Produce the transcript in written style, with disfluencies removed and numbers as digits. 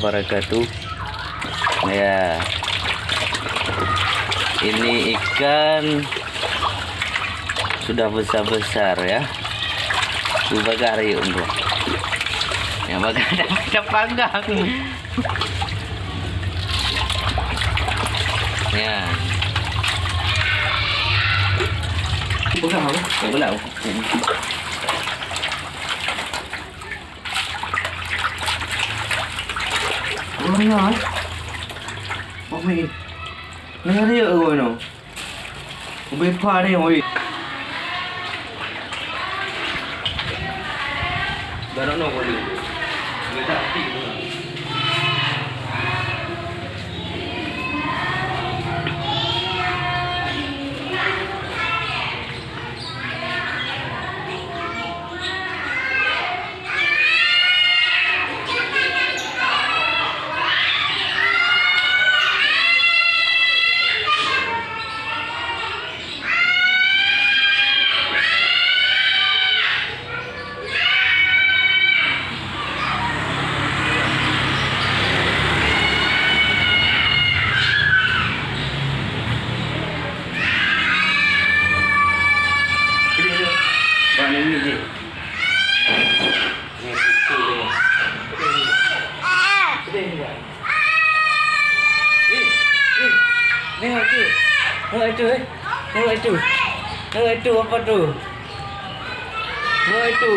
wabarakatuh. Ya, ini ikan sudah besar-besar ya. Bagari untuk yang ada panggang. Ya. Bukan apa? Belau. Oh ya. Oi. Nãy dia rồi nó. Bị pha đi oi. Đó nó có đi. Người ta tị nữa. Ini je. Ni tu dia. Sedih. Tengok tu. Tengok tu. Tengok tu. Tengok tu apa tu? Tengok tu.